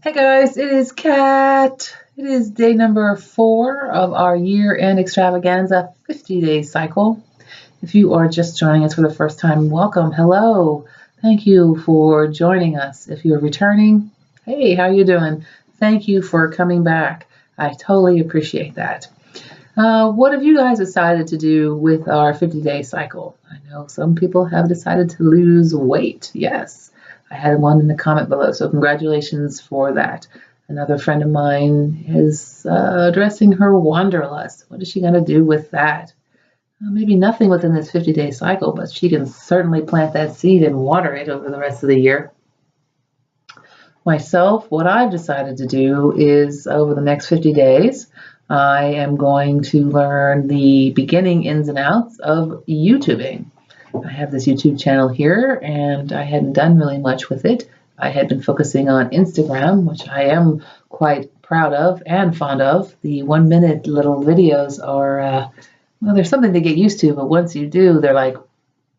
Hey guys, it is Kat. It is day number 4 of our year-end extravaganza 50-day cycle. If you are just joining us for the first time, welcome. Hello. Thank you for joining us. If you're returning, hey, how you doing? Thank you for coming back. I totally appreciate that. What have you guys decided to do with our 50-day cycle? I know some people have decided to lose weight. Yes, I had one in the comment below, so congratulations for that. Another friend of mine is addressing her wanderlust. What is she going to do with that? Maybe nothing within this 50-day cycle, but she can certainly plant that seed and water it over the rest of the year. Myself, what I've decided to do is over the next 50 days, I am going to learn the beginning ins and outs of YouTubing. I have this YouTube channel here and I hadn't done really much with it. I had been focusing on Instagram, which I am quite proud of and fond of. The 1 minute little videos are, well, there's something to get used to, but once you do, they're like,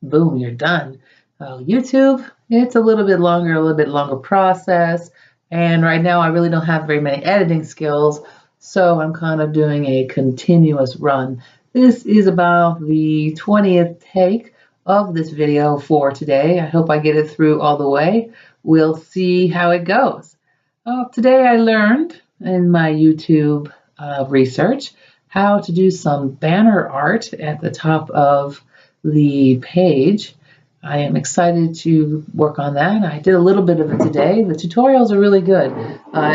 boom, you're done. YouTube, it's a little bit longer process. And right now I really don't have very many editing skills, so I'm kind of doing a continuous run. This is about the 20th take of this video for today. I hope I get it through all the way. We'll see how it goes. Today I learned in my YouTube research how to do some banner art at the top of the page. I am excited to work on that. I did a little bit of it today. The tutorials are really good.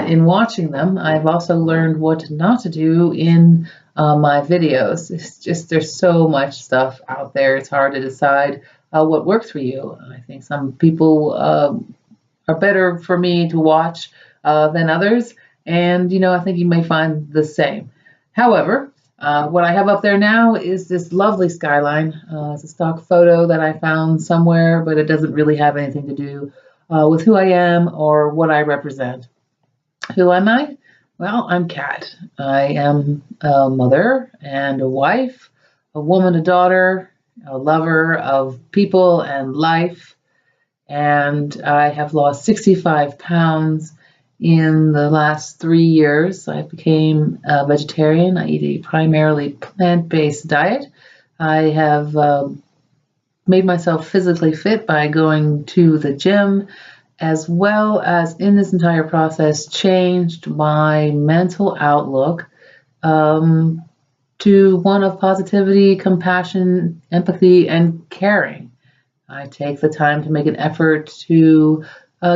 In watching them, I've also learned what not to do in my videos. It's just there's so much stuff out there. It's hard to decide what works for you. I think some people are better for me to watch than others, and I think you may find the same. However, what I have up there now is this lovely skyline. It's a stock photo that I found somewhere, but it doesn't really have anything to do with who I am or what I represent. Who am I? Well, I'm Kat. I am a mother and a wife, a woman, a daughter, a lover of people and life, and I have lost 65 pounds in the last 3 years. I became a vegetarian. I eat a primarily plant-based diet. I have made myself physically fit by going to the gym, as well as in this entire process changed my mental outlook to one of positivity, compassion, empathy, and caring. I take the time to make an effort to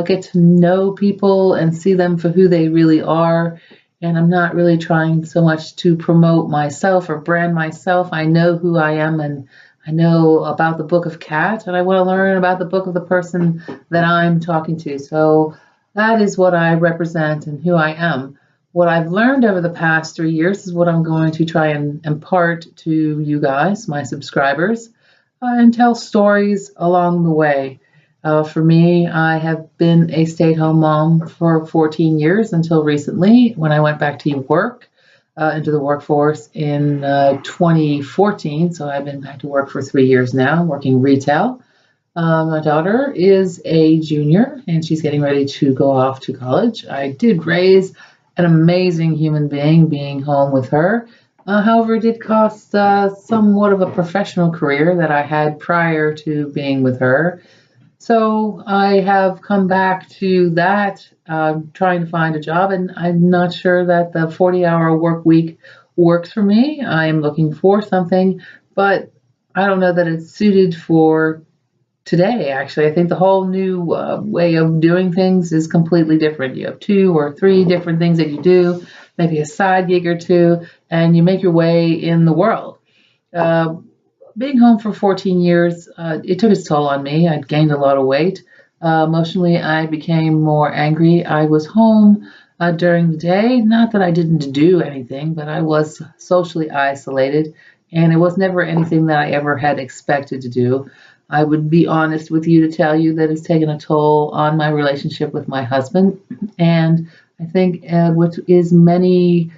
get to know people and see them for who they really are. And I'm not really trying so much to promote myself or brand myself. I know who I am and I know about the book of Kat, and I want to learn about the book of the person that I'm talking to. So that is what I represent and who I am. What I've learned over the past 3 years is what I'm going to try and impart to you guys, my subscribers, and tell stories along the way. For me, I have been a stay-at-home mom for 14 years until recently when I went back to work, into the workforce in 2014. So I've been back to work for 3 years now, working retail. My daughter is a junior and she's getting ready to go off to college. I did raise an amazing human being home with her. However, it did cost somewhat of a professional career that I had prior to being with her. So I have come back to that, trying to find a job, and I'm not sure that the 40-hour work week works for me. I'm looking for something, but I don't know that it's suited for today, actually. I think the whole new way of doing things is completely different. You have 2 or 3 different things that you do, maybe a side gig or 2, and you make your way in the world. Being home for 14 years, it took its toll on me. I'd gained a lot of weight. Emotionally, I became more angry. I was home during the day. Not that I didn't do anything, but I was socially isolated, and it was never anything that I ever had expected to do. I would be honest with you to tell you that it's taken a toll on my relationship with my husband, and I think which is many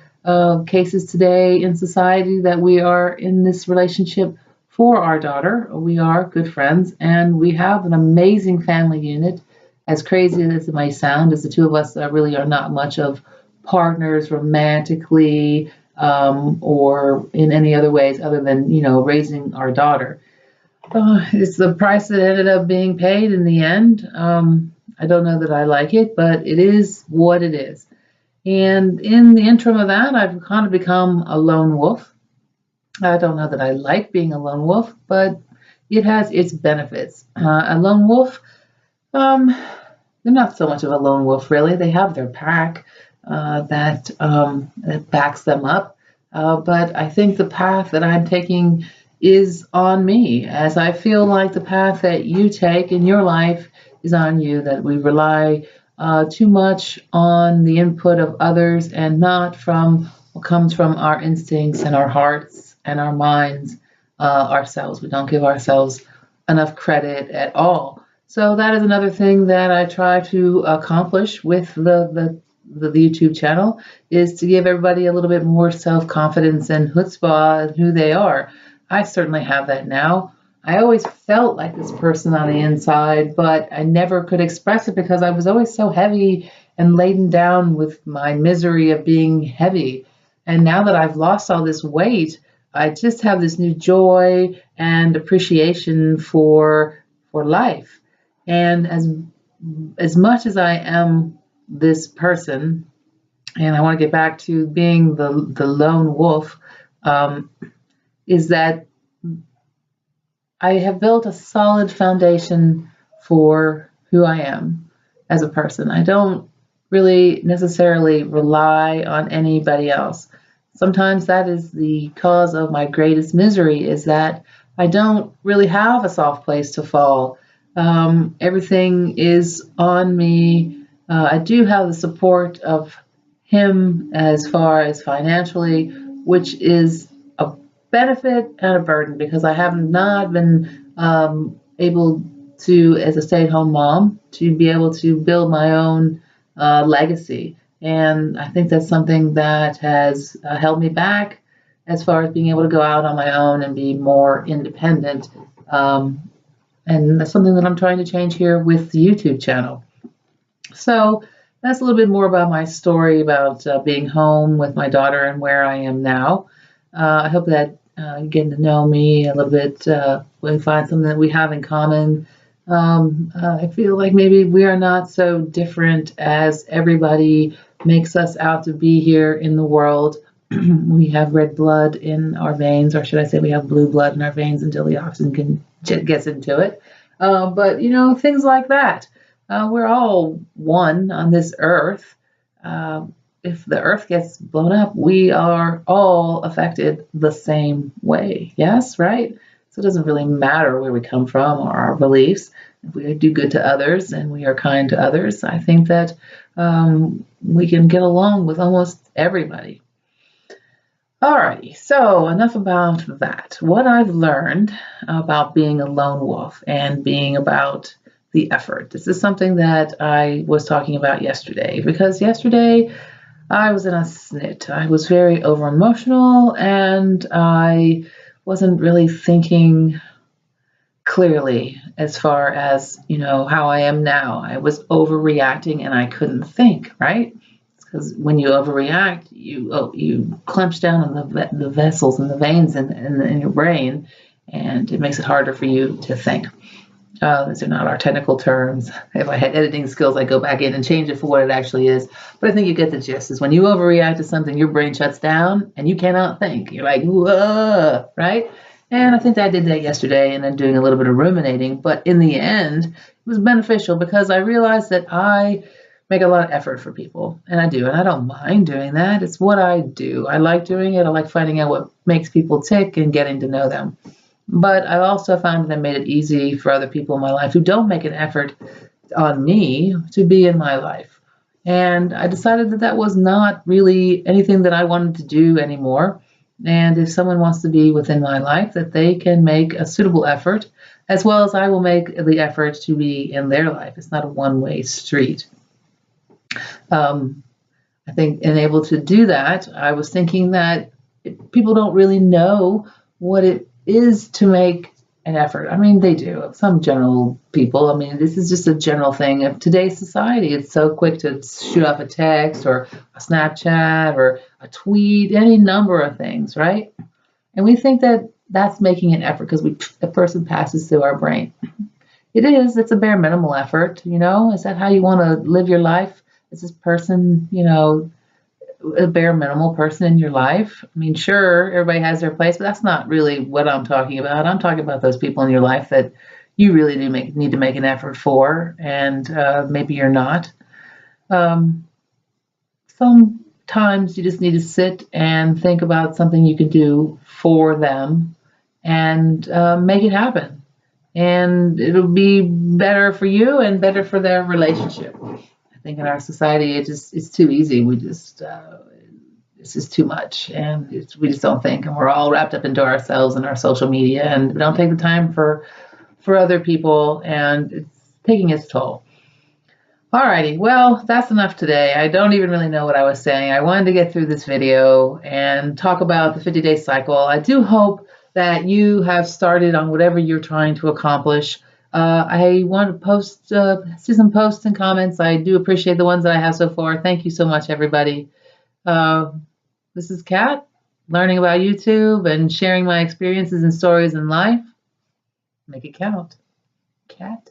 cases today in society that we are in this relationship for our daughter. We are good friends and we have an amazing family unit. as crazy as it may sound, as the two of us really are not much of partners romantically, or in any other ways other than, raising our daughter. It's the price that ended up being paid in the end. I don't know that I like it, but it is what it is. And in the interim of that, I've kind of become a lone wolf. I don't know that I like being a lone wolf, but it has its benefits. A lone wolf, um, they're not so much of a lone wolf, really. They have their pack that backs them up. But I think the path that I'm taking is on me, as I feel like the path that you take in your life is on you, that we rely too much on the input of others and not from what comes from our instincts and our hearts and our minds ourselves. We don't give ourselves enough credit at all. So that is another thing that I try to accomplish with the YouTube channel, is to give everybody a little bit more self-confidence and chutzpah in who they are. I certainly have that now. I always felt like this person on the inside, but I never could express it because I was always so heavy and laden down with my misery of being heavy. And now that I've lost all this weight, I just have this new joy and appreciation for life. And as much as I am this person, and I want to get back to being the lone wolf, is that I have built a solid foundation for who I am as a person. I don't really necessarily rely on anybody else. Sometimes that is the cause of my greatest misery, is that I don't really have a soft place to fall. Everything is on me. I do have the support of him as far as financially, which is a benefit and a burden, because I have not been able to, as a stay-at-home mom, to be able to build my own legacy. And I think that's something that has held me back as far as being able to go out on my own and be more independent. And that's something that I'm trying to change here with the YouTube channel. So that's a little bit more about my story about being home with my daughter and where I am now. I hope that getting to know me a little bit, we find something that we have in common. I feel like maybe we are not so different as everybody makes us out to be here in the world. We have red blood in our veins, or should I say we have blue blood in our veins until the oxygen gets into it. But, things like that. We're all one on this earth. If the earth gets blown up, we are all affected the same way. Yes, right? So it doesn't really matter where we come from or our beliefs. If we do good to others and we are kind to others, I think that we can get along with almost everybody. Alrighty, so enough about that. What I've learned about being a lone wolf and being about the effort. This is something that I was talking about yesterday, because yesterday I was in a snit. I was very over emotional and I wasn't really thinking clearly as far as, how I am now. I was overreacting and I couldn't think, right? Because when you overreact, you clench down on the vessels and the veins in your brain, and it makes it harder for you to think. These are not our technical terms. If I had editing skills, I'd go back in and change it for what it actually is. But I think you get the gist. Is when you overreact to something, your brain shuts down and you cannot think. You're like, whoa, right? And I think I did that yesterday, and then doing a little bit of ruminating. But in the end, it was beneficial because I realized that I make a lot of effort for people, and I do, and I don't mind doing that. It's what I do. I like doing it. I like finding out what makes people tick and getting to know them. But I also found that I made it easy for other people in my life who don't make an effort on me to be in my life. And I decided that that was not really anything that I wanted to do anymore. And if someone wants to be within my life, that they can make a suitable effort, as well as I will make the effort to be in their life. It's not a one-way street. I think, and able to do that, I was thinking that people don't really know what it is to make an effort. I mean, they do. Some general people. I mean, this is just a general thing of today's society. It's so quick to shoot off a text or a Snapchat or a tweet, any number of things, right? And we think that that's making an effort because a person passes through our brain. It is. It's a bare minimal effort. Is that how you want to live your life? Is this person, a bare minimal person in your life? I mean, sure, everybody has their place, but that's not really what I'm talking about. I'm talking about those people in your life that you really do need to make an effort for, and maybe you're not. Um, Sometimes you just need to sit and think about something you could do for them and make it happen. And it'll be better for you and better for their relationship. I think in our society, it's too easy. It's just too much, and we just don't think, and we're all wrapped up into ourselves and our social media, and we don't take the time for other people, and it's taking its toll. Alrighty, well, that's enough today. I don't even really know what I was saying. I wanted to get through this video and talk about the 50-day cycle. I do hope that you have started on whatever you're trying to accomplish. I want to see some posts and comments. I do appreciate the ones that I have so far. Thank you so much, everybody. This is Kat, learning about YouTube and sharing my experiences and stories in life. Make it count. Kat.